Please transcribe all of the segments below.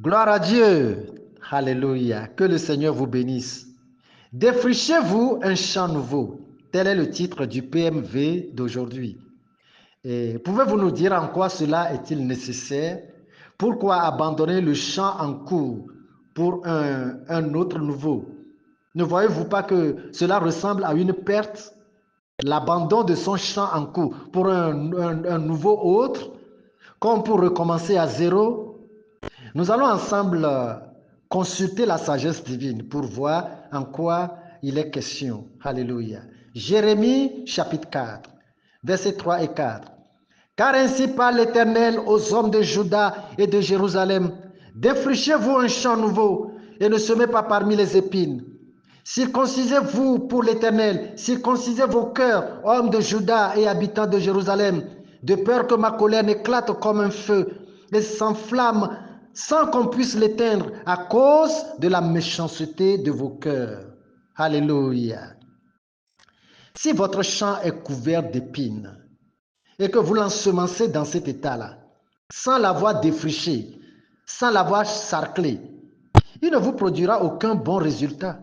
Gloire à Dieu. Alléluia. Que le Seigneur vous bénisse. Défrichez-vous un champ nouveau. Tel est le titre du PMV d'aujourd'hui. Et pouvez-vous nous dire en quoi cela est-il nécessaire? Pourquoi abandonner le champ en cours pour un autre nouveau? Ne voyez-vous pas que cela ressemble à une perte? L'abandon de son champ en cours pour un nouveau autre, comme pour recommencer à zéro? Nous allons ensemble consulter la sagesse divine pour voir en quoi il est question. Alléluia. Jérémie chapitre 4, versets 3 et 4. Car ainsi parle l'Éternel aux hommes de Juda et de Jérusalem. Défrichez-vous un champ nouveau et ne semez pas parmi les épines. Circoncisez-vous pour l'Éternel, circoncisez vos cœurs, hommes de Juda et habitants de Jérusalem, de peur que ma colère n'éclate comme un feu et s'enflamme sans qu'on puisse l'éteindre à cause de la méchanceté de vos cœurs. Alléluia. Si votre champ est couvert d'épines et que vous l'ensemencez dans cet état-là, sans l'avoir défriché, sans l'avoir sarclé, il ne vous produira aucun bon résultat.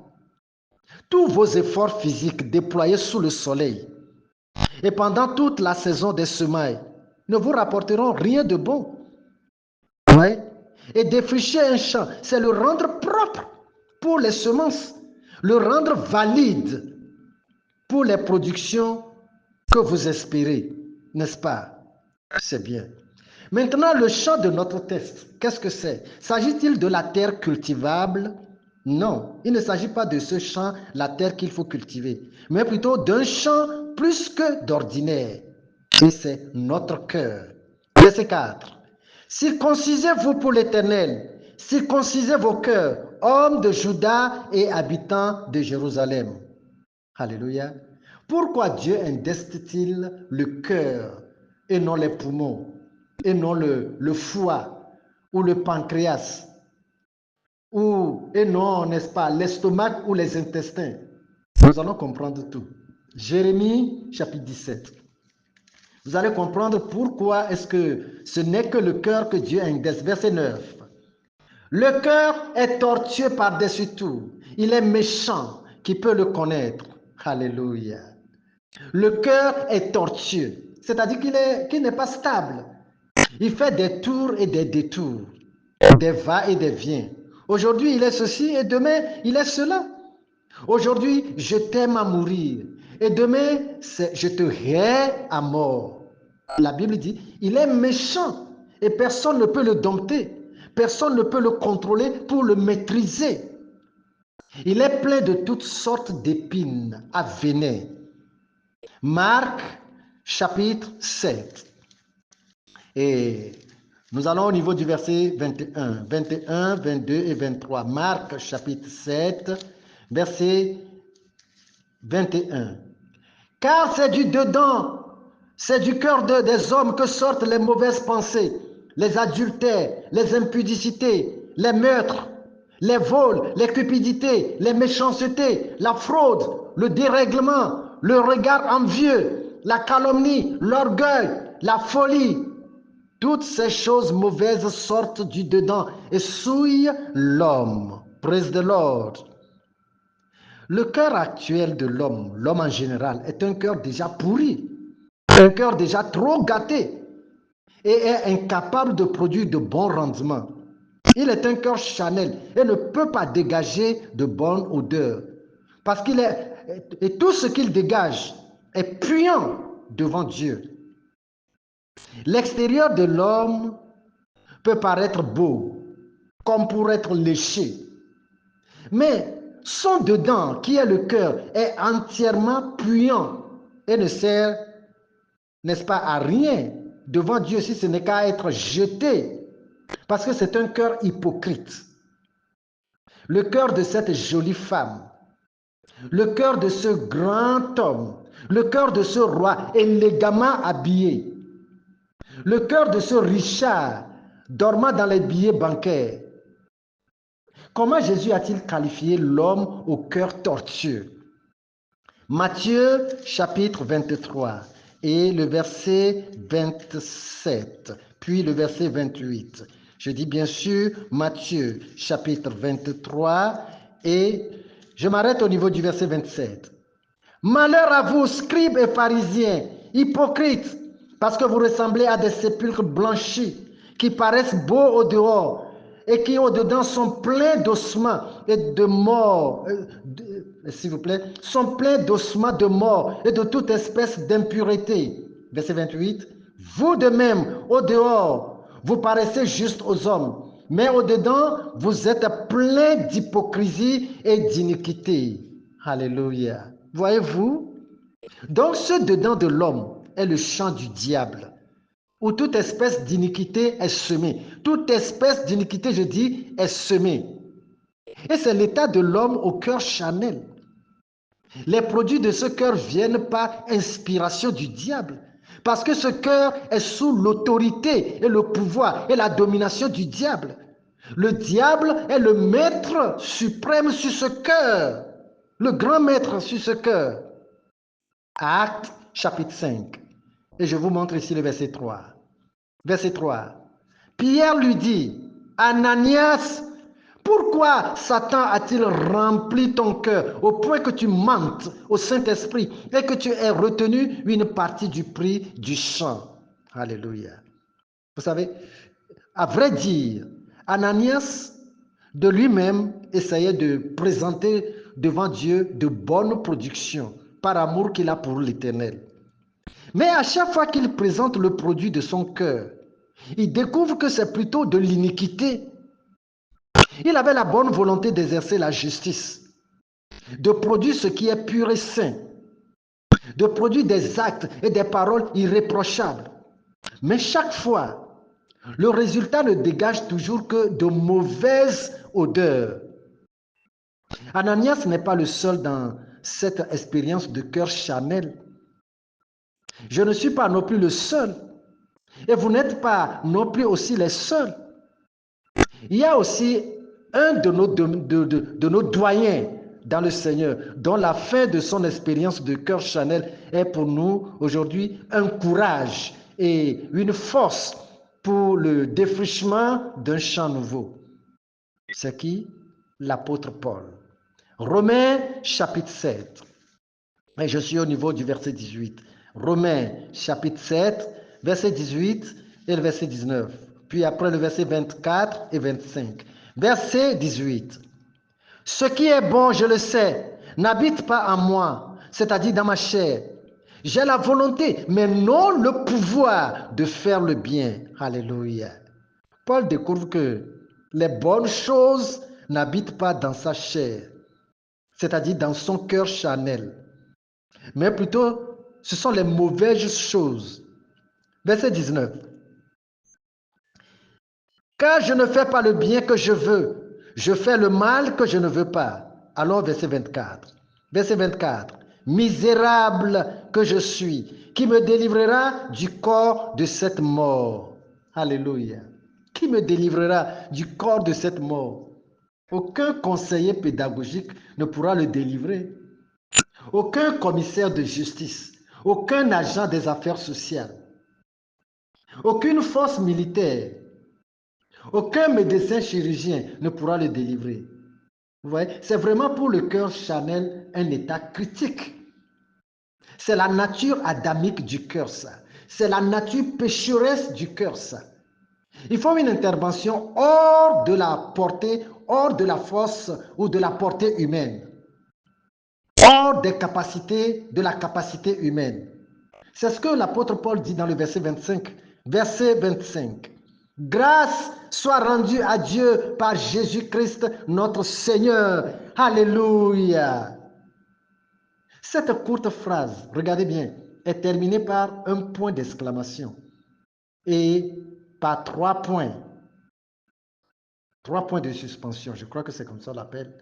Tous vos efforts physiques déployés sous le soleil et pendant toute la saison des semailles ne vous rapporteront rien de bon. Ouais. Et défricher un champ, c'est le rendre propre pour les semences, le rendre valide pour les productions que vous espérez, n'est-ce pas? C'est bien. Maintenant, le champ de notre test, qu'est-ce que c'est? S'agit-il de la terre cultivable? Non, il ne s'agit pas de ce champ, la terre qu'il faut cultiver, mais plutôt d'un champ plus que d'ordinaire. Et c'est notre cœur. Verset 4. Circoncisez-vous pour l'Éternel, circoncisez vos cœurs, hommes de Juda et habitants de Jérusalem. Alléluia. Pourquoi Dieu indeste-t-il le cœur et non les poumons, et non le foie ou le pancréas, et non, n'est-ce pas, l'estomac ou les intestins? Nous allons comprendre tout. Jérémie chapitre 17. Vous allez comprendre pourquoi est-ce que ce n'est que le cœur que Dieu indeste. Verset 9. Le cœur est tortueux par-dessus tout. Il est méchant. Qui peut le connaître? Alléluia. Le cœur est tortueux, c'est-à-dire qu'il n'est pas stable. Il fait des tours et des détours, des va et des viens. Aujourd'hui, il est ceci et demain, il est cela. Aujourd'hui, je t'aime à mourir et demain, je te hais à mort. La Bible dit, il est méchant et personne ne peut le dompter. Personne ne peut le contrôler pour le maîtriser. Il est plein de toutes sortes d'épines à venin. Marc chapitre 7. Et nous allons au niveau du verset 21, 21, 22 et 23. Marc chapitre 7, verset 21. Car c'est du dedans, c'est du cœur des hommes que sortent les mauvaises pensées, les adultères, les impudicités, les meurtres, les vols, les cupidités, les méchancetés, la fraude, le dérèglement, le regard envieux, la calomnie, l'orgueil, la folie. Toutes ces choses mauvaises sortent du dedans et souillent l'homme. Praise the Lord. Le cœur actuel de l'homme en général, est un cœur déjà pourri, un cœur déjà trop gâté et est incapable de produire de bons rendements. Il est un cœur charnel et ne peut pas dégager de bonne odeur parce et tout ce qu'il dégage est puant devant Dieu. L'extérieur de l'homme peut paraître beau, comme pour être léché, mais son dedans, qui est le cœur, est entièrement puant et ne sert, n'est-ce pas, à rien devant Dieu si ce n'est qu'à être jeté, parce que c'est un cœur hypocrite. Le cœur de cette jolie femme, le cœur de ce grand homme, le cœur de ce roi élégamment habillé, le cœur de ce Richard dormant dans les billets bancaires. Comment Jésus a-t-il qualifié l'homme au cœur tortueux? Matthieu chapitre 23 et le verset 27, puis le verset 28. Je dis bien sûr Matthieu chapitre 23 et je m'arrête au niveau du verset 27. Malheur à vous, scribes et pharisiens, hypocrites, parce que vous ressemblez à des sépulcres blanchis qui paraissent beaux au dehors et qui au-dedans sont pleins d'ossements et de morts, s'il vous plaît, sont pleins d'ossements de mort et de toute espèce d'impureté. Verset 28. Vous de même, au dehors, vous paraissez juste aux hommes, mais au-dedans, vous êtes pleins d'hypocrisie et d'iniquité. Alléluia. Voyez-vous? Donc, ce dedans de l'homme est le champ du diable, où toute espèce d'iniquité est semée. Toute espèce d'iniquité, je dis, est semée. Et c'est l'état de l'homme au cœur charnel. Les produits de ce cœur viennent par inspiration du diable. Parce que ce cœur est sous l'autorité et le pouvoir et la domination du diable. Le diable est le maître suprême sur ce cœur. Le grand maître sur ce cœur. Actes chapitre 5. Et je vous montre ici le verset 3. Verset 3. Pierre lui dit, Ananias, pourquoi Satan a-t-il rempli ton cœur au point que tu mentes au Saint-Esprit et que tu aies retenu une partie du prix du champ? Alléluia. Vous savez, à vrai dire, Ananias de lui-même essayait de présenter devant Dieu de bonnes productions par amour qu'il a pour l'Éternel. Mais à chaque fois qu'il présente le produit de son cœur, il découvre que c'est plutôt de l'iniquité. Il avait la bonne volonté d'exercer la justice, de produire ce qui est pur et saint, de produire des actes et des paroles irréprochables. Mais chaque fois, le résultat ne dégage toujours que de mauvaises odeurs. Ananias n'est pas le seul dans cette expérience de cœur charnel. Je ne suis pas non plus le seul. Et vous n'êtes pas non plus aussi les seuls. Il y a aussi un de nos doyens dans le Seigneur, dont la fin de son expérience de cœur charnel est pour nous aujourd'hui un courage et une force pour le défrichement d'un champ nouveau. C'est qui? L'apôtre Paul. Romains chapitre 7. Et je suis au niveau du verset 18. Romains chapitre 7, verset 18 et le verset 19. Puis après le verset 24 et 25. Verset 18. Ce qui est bon, je le sais, n'habite pas en moi, c'est-à-dire dans ma chair. J'ai la volonté, mais non le pouvoir de faire le bien. Alléluia. Paul découvre que les bonnes choses n'habitent pas dans sa chair, c'est-à-dire dans son cœur charnel, mais plutôt ce sont les mauvaises choses. Verset 19. Car je ne fais pas le bien que je veux, je fais le mal que je ne veux pas. Alors verset 24. Verset 24. Misérable que je suis, qui me délivrera du corps de cette mort. Alléluia. Qui me délivrera du corps de cette mort? Aucun conseiller pédagogique ne pourra le délivrer. Aucun commissaire de justice, aucun agent des affaires sociales, aucune force militaire, aucun médecin chirurgien ne pourra le délivrer. Vous voyez, c'est vraiment pour le cœur charnel un état critique. C'est la nature adamique du cœur, ça. C'est la nature pécheresse du cœur, ça. Il faut une intervention hors de la portée, hors de la force ou de la portée humaine. Hors des capacités, de la capacité humaine. C'est ce que l'apôtre Paul dit dans le verset 25. Verset 25. Grâce soit rendue à Dieu par Jésus-Christ notre Seigneur. Alléluia. Cette courte phrase, regardez bien, est terminée par un point d'exclamation et par 3 points. 3 points de suspension, je crois que c'est comme ça on l'appelle.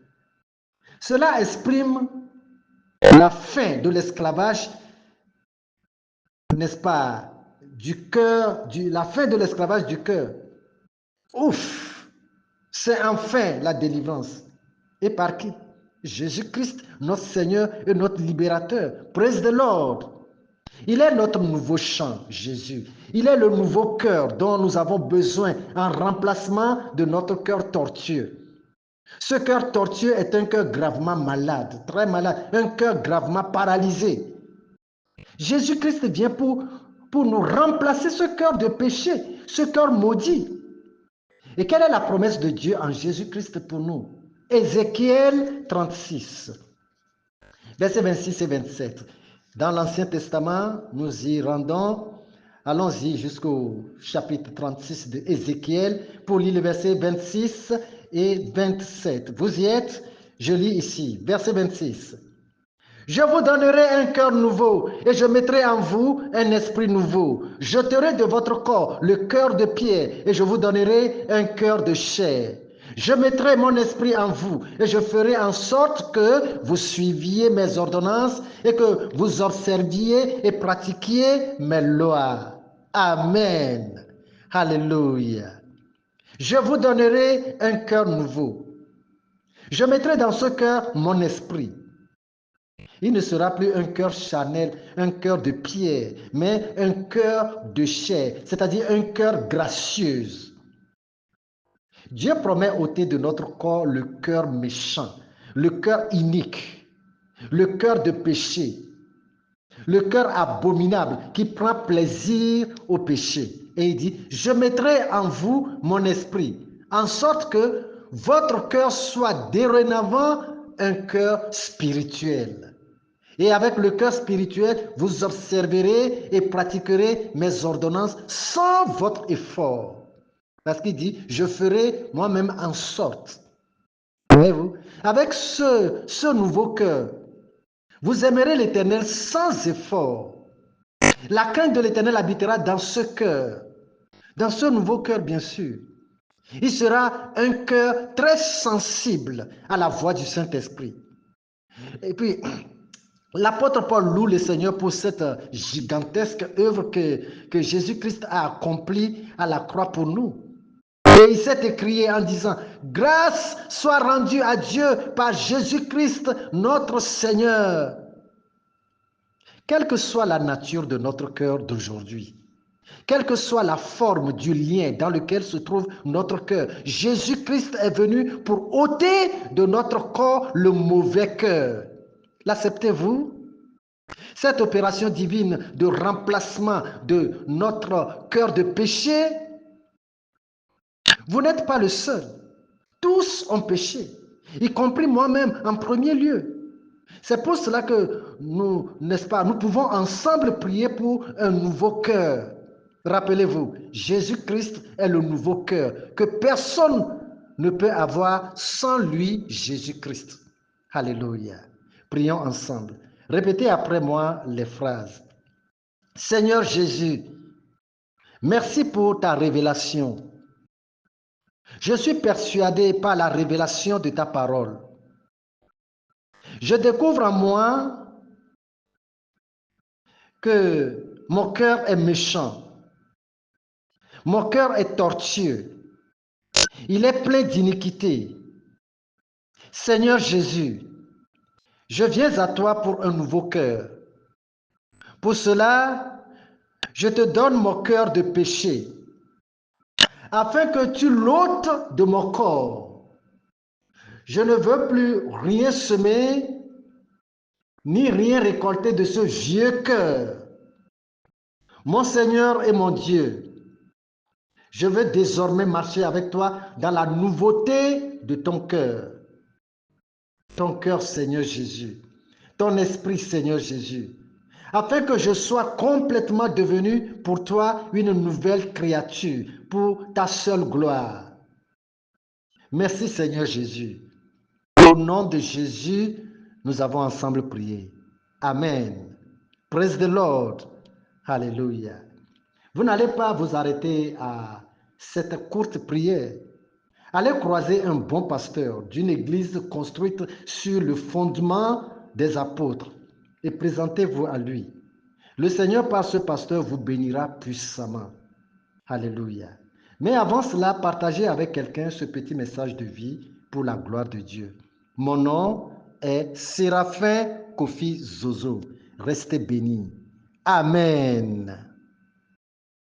Cela exprime la fin de l'esclavage, n'est-ce pas, du cœur, la fin de l'esclavage du cœur. Ouf! C'est enfin la délivrance. Et par qui? Jésus-Christ, notre Seigneur et notre libérateur. Praise the Lord. Il est notre nouveau chant, Jésus. Il est le nouveau cœur dont nous avons besoin en remplacement de notre cœur tortueux. Ce cœur tortueux est un cœur gravement malade, très malade, un cœur gravement paralysé. Jésus-Christ vient pour nous remplacer ce cœur de péché, ce cœur maudit. Et quelle est la promesse de Dieu en Jésus-Christ pour nous? Ézéchiel 36, versets 26 et 27. Dans l'Ancien Testament, nous y rendons. Allons-y jusqu'au chapitre 36 de Ézéchiel pour lire les versets 26 et 27. Vous y êtes? Je lis ici, verset 26. Je vous donnerai un cœur nouveau et je mettrai en vous un esprit nouveau. J'ôterai de votre corps le cœur de pierre et je vous donnerai un cœur de chair. Je mettrai mon esprit en vous et je ferai en sorte que vous suiviez mes ordonnances et que vous observiez et pratiquiez mes lois. Amen. Alléluia. Je vous donnerai un cœur nouveau. Je mettrai dans ce cœur mon esprit. Il ne sera plus un cœur charnel, un cœur de pierre, mais un cœur de chair, c'est-à-dire un cœur gracieux. Dieu promet ôter de notre corps le cœur méchant, le cœur inique, le cœur de péché, le cœur abominable qui prend plaisir au péché. Et il dit, je mettrai en vous mon esprit, en sorte que votre cœur soit dorénavant un cœur spirituel. Et avec le cœur spirituel, vous observerez et pratiquerez mes ordonnances sans votre effort. Parce qu'il dit, je ferai moi-même en sorte. Voyez-vous, avec ce nouveau cœur, vous aimerez l'Éternel sans effort. La crainte de l'Éternel habitera dans ce cœur, dans ce nouveau cœur, bien sûr. Il sera un cœur très sensible à la voix du Saint-Esprit. Et puis, l'apôtre Paul loue le Seigneur pour cette gigantesque œuvre que Jésus-Christ a accomplie à la croix pour nous. Et il s'est écrié en disant, grâce soit rendue à Dieu par Jésus-Christ notre Seigneur. Quelle que soit la nature de notre cœur d'aujourd'hui, quelle que soit la forme du lien dans lequel se trouve notre cœur, Jésus-Christ est venu pour ôter de notre corps le mauvais cœur. L'acceptez-vous? Cette opération divine de remplacement de notre cœur de péché, vous n'êtes pas le seul. Tous ont péché, y compris moi-même en premier lieu. C'est pour cela que nous, n'est-ce pas, nous pouvons ensemble prier pour un nouveau cœur. Rappelez-vous, Jésus-Christ est le nouveau cœur que personne ne peut avoir sans lui, Jésus-Christ. Alléluia. Prions ensemble. Répétez après moi les phrases. Seigneur Jésus, merci pour ta révélation. Je suis persuadé par la révélation de ta parole. Je découvre en moi que mon cœur est méchant. Mon cœur est tortueux. Il est plein d'iniquité. Seigneur Jésus, je viens à toi pour un nouveau cœur. Pour cela, je te donne mon cœur de péché, afin que tu l'ôtes de mon corps. Je ne veux plus rien semer, ni rien récolter de ce vieux cœur. Mon Seigneur et mon Dieu, je veux désormais marcher avec toi dans la nouveauté de ton cœur. Ton cœur, Seigneur Jésus. Ton esprit, Seigneur Jésus. Afin que je sois complètement devenu pour toi une nouvelle créature, pour ta seule gloire. Merci, Seigneur Jésus. Au nom de Jésus, nous avons ensemble prié. Amen. Praise the Lord. Alléluia. Vous n'allez pas vous arrêter à cette courte prière. Allez croiser un bon pasteur d'une église construite sur le fondement des apôtres et présentez-vous à lui. Le Seigneur, par ce pasteur, vous bénira puissamment. Alléluia. Mais avant cela, partagez avec quelqu'un ce petit message de vie pour la gloire de Dieu. Mon nom est Séraphin Kofi Zozo. Restez bénis. Amen.